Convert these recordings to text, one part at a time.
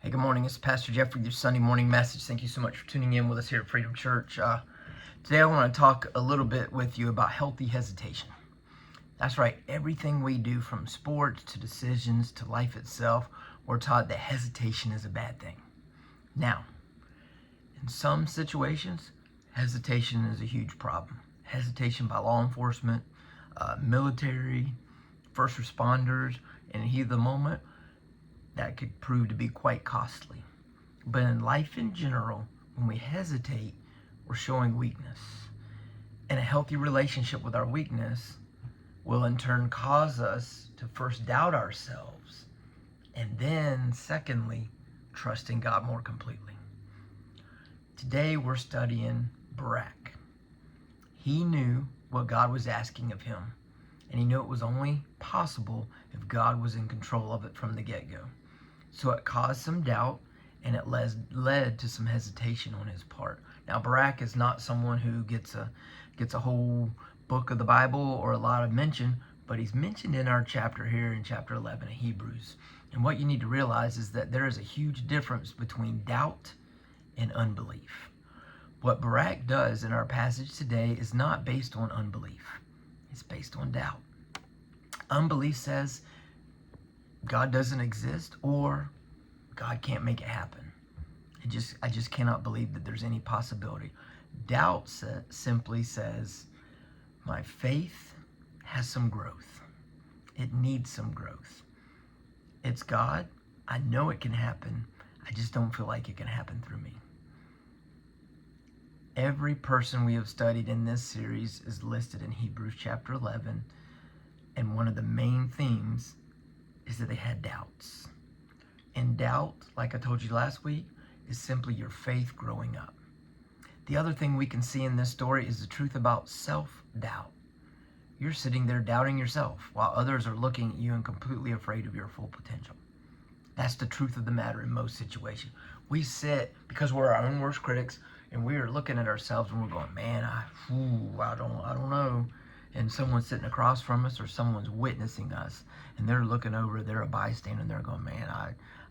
Hey, good morning. It's Pastor Jeff with your Sunday morning message. Thank you so much for tuning in with us here at Freedom Church. Today I want to talk a little bit with you about healthy hesitation. That's right. Everything we do, from sports to decisions to life itself, we're taught that hesitation is a bad thing. Now, in some situations, hesitation is a huge problem. Hesitation by law enforcement, military, first responders, in the heat of the moment, that could prove to be quite costly. But in life in general, when we hesitate, we're showing weakness. And a healthy relationship with our weakness will in turn cause us to first doubt ourselves, and then secondly, trust in God more completely. Today we're studying Barak. He knew what God was asking of him, and he knew it was only possible if God was in control of it from the get-go. So it caused some doubt, and it led to some hesitation on his part. Now, Barak is not someone who gets a whole book of the Bible or a lot of mention, but he's mentioned in our chapter here in chapter 11 of Hebrews. And what you need to realize is that there is a huge difference between doubt and unbelief. What Barak does in our passage today is not based on unbelief. It's based on doubt. Unbelief says God doesn't exist, or God can't make it happen. I just cannot believe that there's any possibility. Doubt simply says, my faith has some growth. It needs some growth. It's God. I know it can happen. I just don't feel like it can happen through me. Every person we have studied in this series is listed in Hebrews chapter 11, and one of the main themes is that they had doubts. And doubt, like I told you last week, is simply your faith growing up. The other thing we can see in this story is the truth about self-doubt. You're sitting there doubting yourself while others are looking at you and completely afraid of your full potential. That's the truth of the matter in most situations. We sit, because we're our own worst critics, and we are looking at ourselves and we're going, man, I don't know. And someone's sitting across from us, or someone's witnessing us, and they're looking over, they're a bystander, and they're going, man,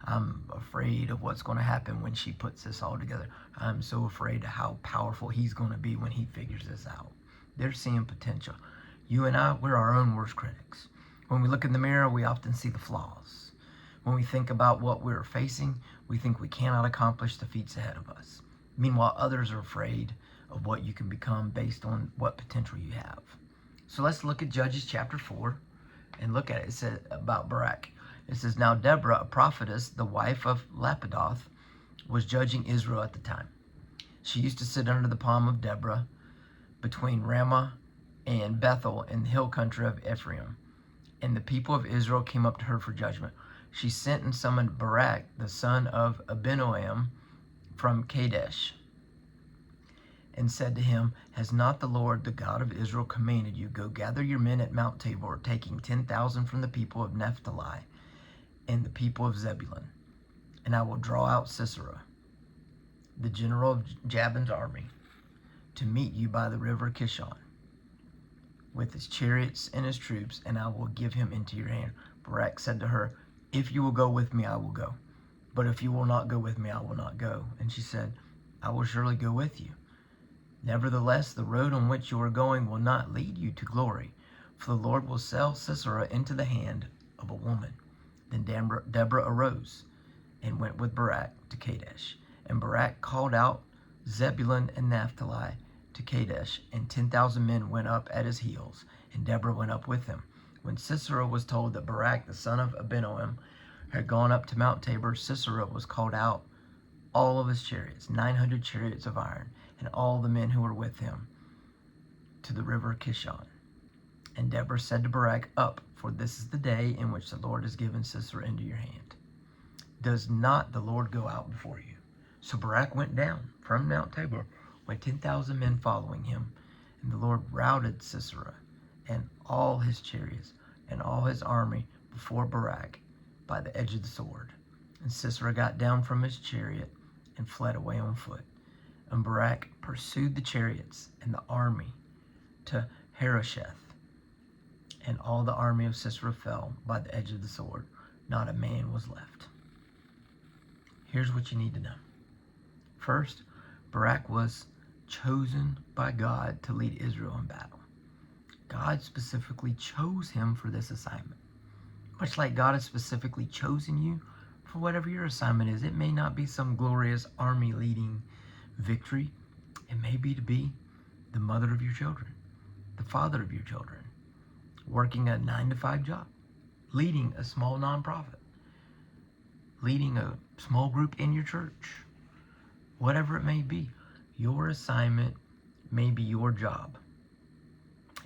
I'm afraid of what's going to happen when she puts this all together. I'm so afraid of how powerful he's going to be when he figures this out. They're seeing potential. You and I, we're our own worst critics. When we look in the mirror, we often see the flaws. When we think about what we're facing, we think we cannot accomplish the feats ahead of us. Meanwhile, others are afraid of what you can become based on what potential you have. So let's look at Judges chapter 4 and look at it. It says about Barak. It says, now Deborah, a prophetess, the wife of Lapidoth, was judging Israel at the time. She used to sit under the palm of Deborah between Ramah and Bethel in the hill country of Ephraim. And the people of Israel came up to her for judgment. She sent and summoned Barak, the son of Abinoam, from Kadesh, and said to him, has not the Lord, the God of Israel, commanded you, go gather your men at Mount Tabor, taking 10,000 from the people of Naphtali and the people of Zebulun, and I will draw out Sisera, the general of Jabin's army, to meet you by the river Kishon, with his chariots and his troops, and I will give him into your hand. Barak said to her, if you will go with me, I will go. But if you will not go with me, I will not go. And she said, I will surely go with you. Nevertheless, the road on which you are going will not lead you to glory, for the Lord will sell Sisera into the hand of a woman. Then Deborah arose and went with Barak to Kadesh. And Barak called out Zebulun and Naphtali to Kadesh, and 10,000 men went up at his heels, and Deborah went up with him. When Sisera was told that Barak, the son of Abinoam, had gone up to Mount Tabor, Sisera was called out, all of his chariots, 900 chariots of iron, and all the men who were with him, to the river Kishon. And Deborah said to Barak, up, for this is the day in which the Lord has given Sisera into your hand. Does not the Lord go out before you? So Barak went down from Mount Tabor with 10,000 men following him, and the Lord routed Sisera and all his chariots and all his army before Barak by the edge of the sword. And Sisera got down from his chariot and fled away on foot. And Barak pursued the chariots and the army to Harosheth, and all the army of Sisera fell by the edge of the sword. Not a man was left. Here's what you need to know. First, Barak was chosen by God to lead Israel in battle. God specifically chose him for this assignment. Much like God has specifically chosen you for whatever your assignment is. It may not be some glorious army leading victory. It may be to be the mother of your children, the father of your children, working a 9-to-5 job, leading a small nonprofit, leading a small group in your church. Whatever it may be, your assignment may be your job.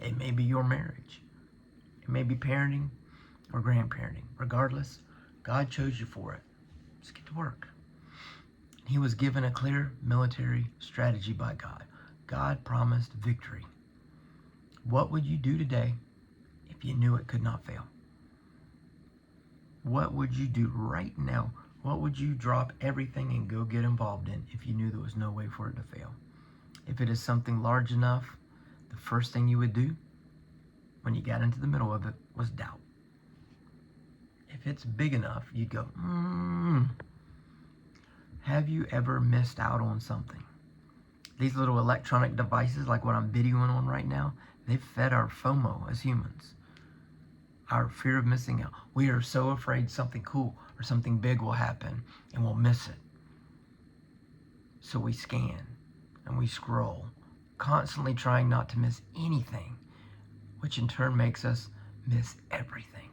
It may be your marriage. It may be parenting or grandparenting. Regardless, God chose you for it. Just get to work. He was given a clear military strategy by God. God promised victory. What would you do today if you knew it could not fail? What would you do right now? What would you drop everything and go get involved in if you knew there was no way for it to fail? If it is something large enough, the first thing you would do when you got into the middle of it was doubt. If it's big enough, you'd go, Have you ever missed out on something? These little electronic devices, like what I'm videoing on right now, they've fed our FOMO as humans. Our fear of missing out. We are so afraid something cool or something big will happen and we'll miss it. So we scan and we scroll, constantly trying not to miss anything, which in turn makes us miss everything.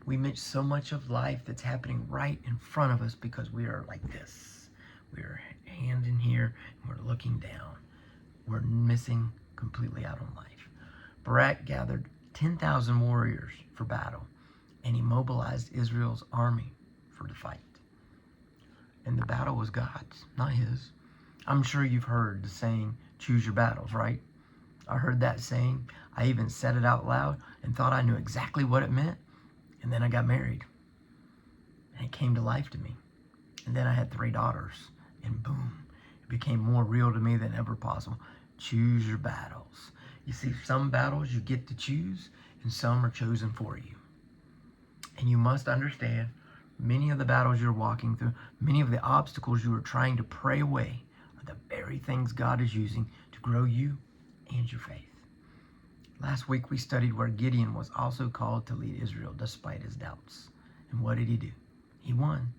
We miss so much of life that's happening right in front of us because we are like this. We are hand in here and we're looking down. We're missing completely out on life. Barak gathered 10,000 warriors for battle, and he mobilized Israel's army for the fight. And the battle was God's, not his. I'm sure you've heard the saying, choose your battles, right? I heard that saying. I even said it out loud and thought I knew exactly what it meant. And then I got married. And it came to life to me. And then I had 3 daughters. And boom, it became more real to me than ever possible. Choose your battles. You see, some battles you get to choose, and some are chosen for you. And you must understand, many of the battles you're walking through, many of the obstacles you are trying to pray away, are the very things God is using to grow you and your faith. Last week we studied where Gideon was also called to lead Israel despite his doubts. And what did he do? He won,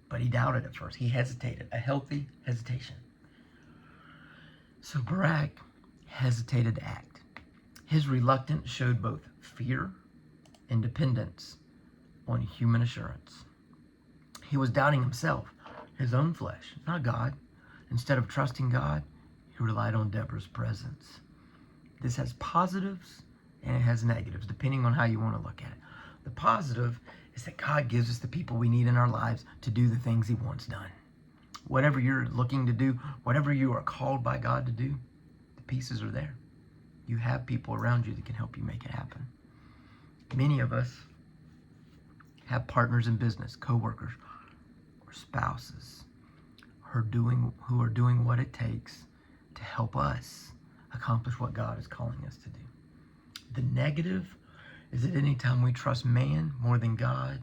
but he doubted at first. He hesitated, a healthy hesitation. So Barak hesitated to act. His reluctance showed both fear and dependence on human assurance. He was doubting himself, his own flesh, not God. Instead of trusting God, he relied on Deborah's presence. This has positives and it has negatives, depending on how you want to look at it. The positive is that God gives us the people we need in our lives to do the things he wants done. Whatever you're looking to do, whatever you are called by God to do, the pieces are there. You have people around you that can help you make it happen. Many of us have partners in business, co-workers, or spouses who are doing what it takes to help us accomplish what God is calling us to do. The negative is that anytime we trust man more than God,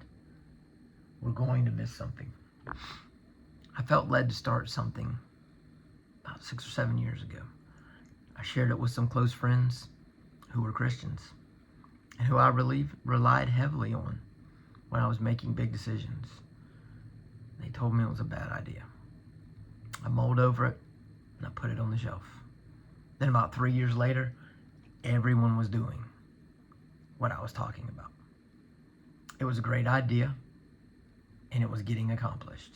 we're going to miss something. I felt led to start something about 6 or 7 years ago. I shared it with some close friends who were Christians and who I relied heavily on when I was making big decisions. They told me it was a bad idea. I mulled over it and I put it on the shelf. Then about 3 years later, everyone was doing what I was talking about. It was a great idea and it was getting accomplished.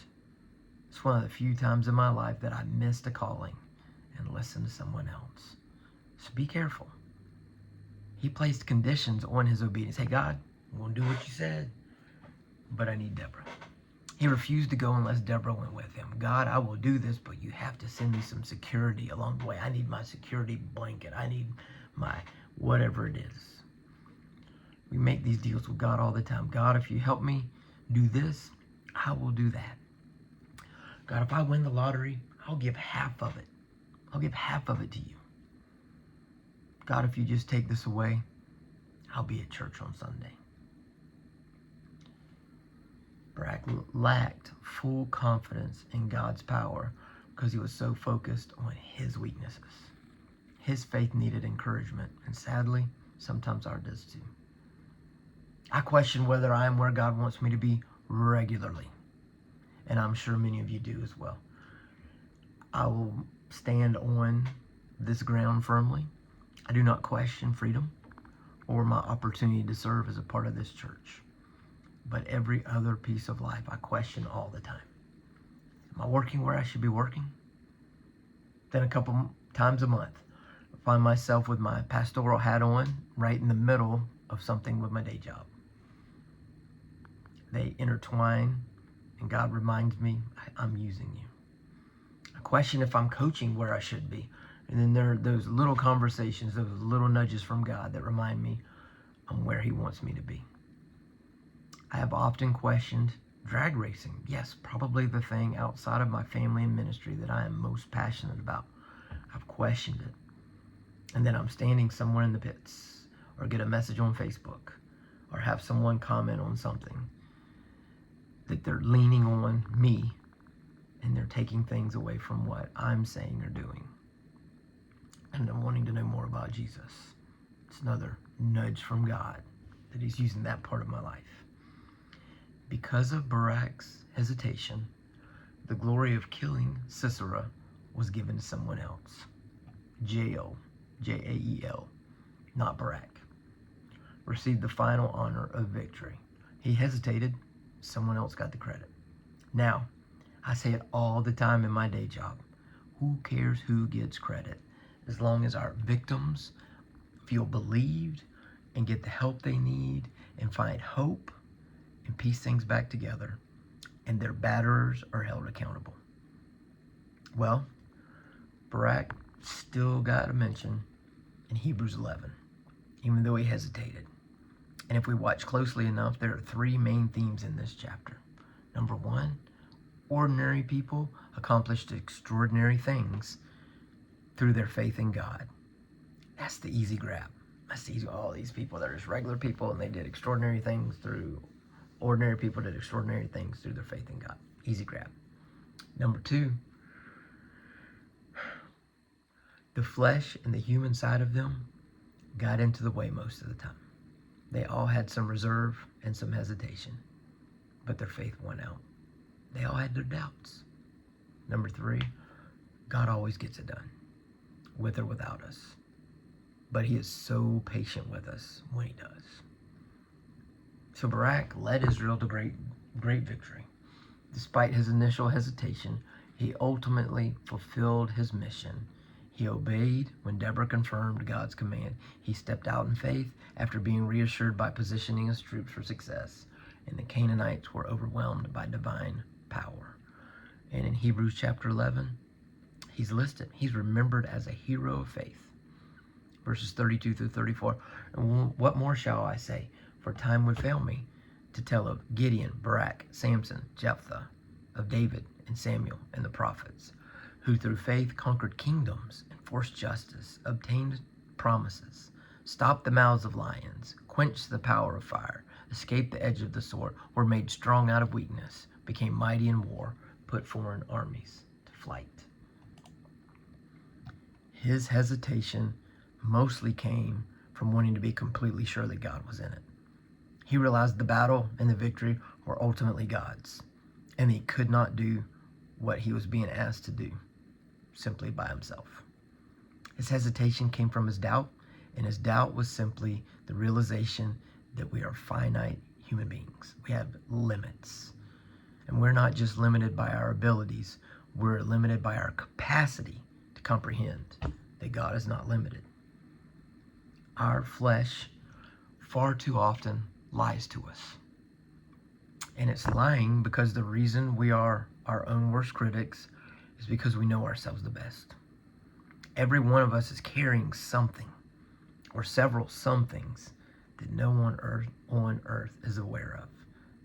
It's one of the few times in my life that I missed a calling and listened to someone else. So be careful. He placed conditions on his obedience. Hey, God, I'm going to do what you said, but I need Deborah. He refused to go unless Deborah went with him. God, I will do this, but you have to send me some security along the way. I need my security blanket. I need my whatever it is. We make these deals with God all the time. God, if you help me do this, I will do that. God, if I win the lottery, I'll give half of it. I'll give half of it to you. God, if you just take this away, I'll be at church on Sunday. Barak lacked full confidence in God's power because he was so focused on his weaknesses. His faith needed encouragement, and sadly, sometimes ours does too. I question whether I am where God wants me to be regularly, and I'm sure many of you do as well. I will stand on this ground firmly. I do not question freedom or my opportunity to serve as a part of this church. But every other piece of life I question all the time. Am I working where I should be working? Then a couple times a month, I find myself with my pastoral hat on, right in the middle of something with my day job. They intertwine, and God reminds me, I'm using you. I question if I'm coaching where I should be. And then there are those little conversations, those little nudges from God that remind me I'm where he wants me to be. I have often questioned drag racing. Yes, probably the thing outside of my family and ministry that I am most passionate about. I've questioned it. And then I'm standing somewhere in the pits, or get a message on Facebook, or have someone comment on something that they're leaning on me, and they're taking things away from what I'm saying or doing. And I'm wanting to know more about Jesus. It's another nudge from God that he's using that part of my life. Because of Barak's hesitation, the glory of killing Sisera was given to someone else. Jael, Jael, not Barak, received the final honor of victory. He hesitated, someone else got the credit. Now, I say it all the time in my day job. Who cares who gets credit? As long as our victims feel believed and get the help they need and find hope and piece things back together, and their batterers are held accountable. Well, Barak still got a mention in Hebrews 11, even though he hesitated. And if we watch closely enough, there are three main themes in this chapter. Number one, ordinary people accomplished extraordinary things through their faith in God. That's the easy grab. That's the easy, all these people, they're just regular people and they did extraordinary things through, ordinary people did extraordinary things through their faith in God. Easy grab. Number two, the flesh and the human side of them got into the way most of the time. They all had some reserve and some hesitation, but their faith won out. They all had their doubts. Number three, God always gets it done, with or without us. But he is so patient with us when he does. So Barak led Israel to great victory. Despite his initial hesitation, he ultimately fulfilled his mission. He obeyed when Deborah confirmed God's command. He stepped out in faith after being reassured by positioning his troops for success. And the Canaanites were overwhelmed by divine power. And in Hebrews chapter 11, he's listed. He's remembered as a hero of faith. Verses 32 through 34. And what more shall I say? For time would fail me to tell of Gideon, Barak, Samson, Jephthah, of David and Samuel and the prophets, who through faith conquered kingdoms, enforced justice, obtained promises, stopped the mouths of lions, quenched the power of fire, escaped the edge of the sword, were made strong out of weakness, became mighty in war, put foreign armies to flight. His hesitation mostly came from wanting to be completely sure that God was in it. He realized the battle and the victory were ultimately God's, and he could not do what he was being asked to do simply by himself. His hesitation came from his doubt, and his doubt was simply the realization that we are finite human beings. We have limits, and we're not just limited by our abilities, we're limited by our capacity to comprehend that God is not limited. Our flesh far too often lies to us. And it's lying because the reason we are our own worst critics is because we know ourselves the best. Every one of us is carrying something or several somethings that no one on earth is aware of.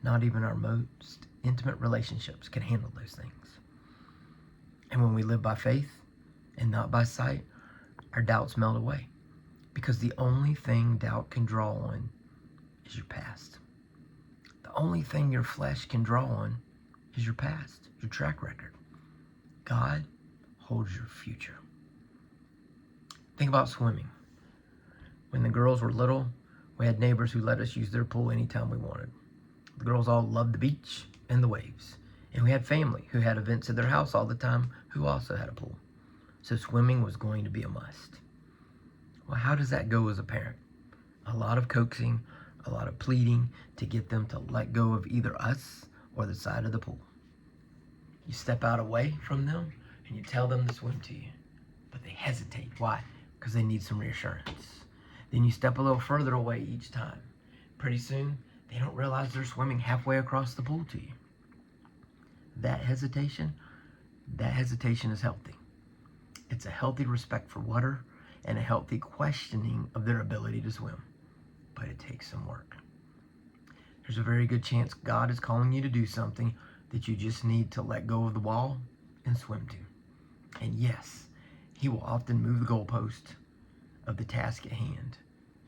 Not even our most intimate relationships can handle those things. And when we live by faith and not by sight, our doubts melt away. Because the only thing doubt can draw on is your past. The The only thing your flesh can draw on is your past, your track record. God holds your future. Think about swimming. When the girls were little, we had neighbors who let us use their pool anytime we wanted. The girls all loved the beach and the waves. And we had family who had events at their house all the time who also had a pool. So swimming was going to be a must. Well, how does that go as a parent? A lot of coaxing, a lot of pleading to get them to let go of either us or the side of the pool. You step out away from them and you tell them to swim to you. But they hesitate. Why? Because they need some reassurance. Then you step a little further away each time. Pretty soon, they don't realize they're swimming halfway across the pool to you. That hesitation is healthy. It's a healthy respect for water and a healthy questioning of their ability to swim. But it takes some work. There's a very good chance God is calling you to do something that you just need to let go of the wall and swim to. And yes, He will often move the goalpost of the task at hand,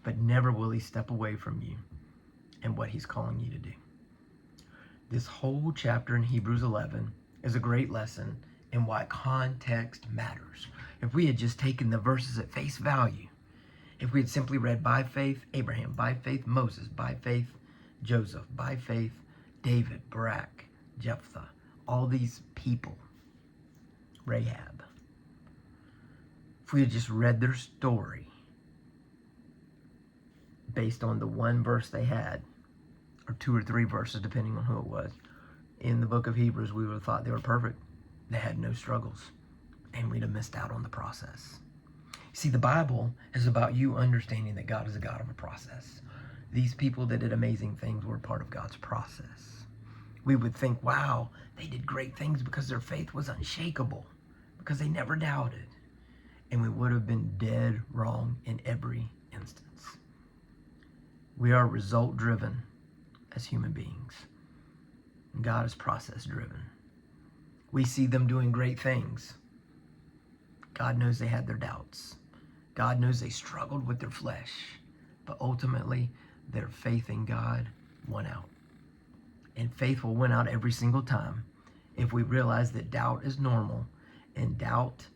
but never will He step away from you and what He's calling you to do. This whole chapter in Hebrews 11 is a great lesson in why context matters. If we had just taken the verses at face value, if we had simply read by faith Abraham, by faith Moses, by faith Joseph, by faith David, Barak, Jephthah, all these people, Rahab, if we had just read their story based on the one verse they had, or two or three verses, depending on who it was, in the book of Hebrews, we would have thought they were perfect. They had no struggles, and we'd have missed out on the process. See, the Bible is about you understanding that God is a God of a process. These people that did amazing things were part of God's process. We would think, wow, they did great things because their faith was unshakable, because they never doubted. And we would have been dead wrong in every instance. We are result-driven as human beings. God is process-driven. We see them doing great things. God knows they had their doubts. God knows they struggled with their flesh. But ultimately, their faith in God won out. And faith will win out every single time if we realize that doubt is normal and doubt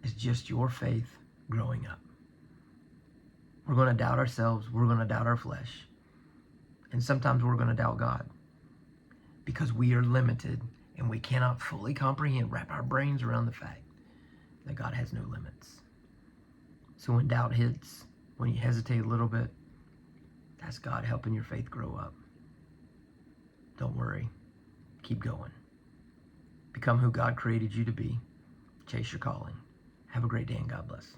is just your faith growing up. We're going to doubt ourselves. We're going to doubt our flesh. And sometimes we're going to doubt God because we are limited and we cannot fully comprehend, wrap our brains around the fact that God has no limits. So when doubt hits, when you hesitate a little bit, that's God helping your faith grow up. Don't worry. Keep going. Become who God created you to be. Chase your calling. Have a great day and God bless.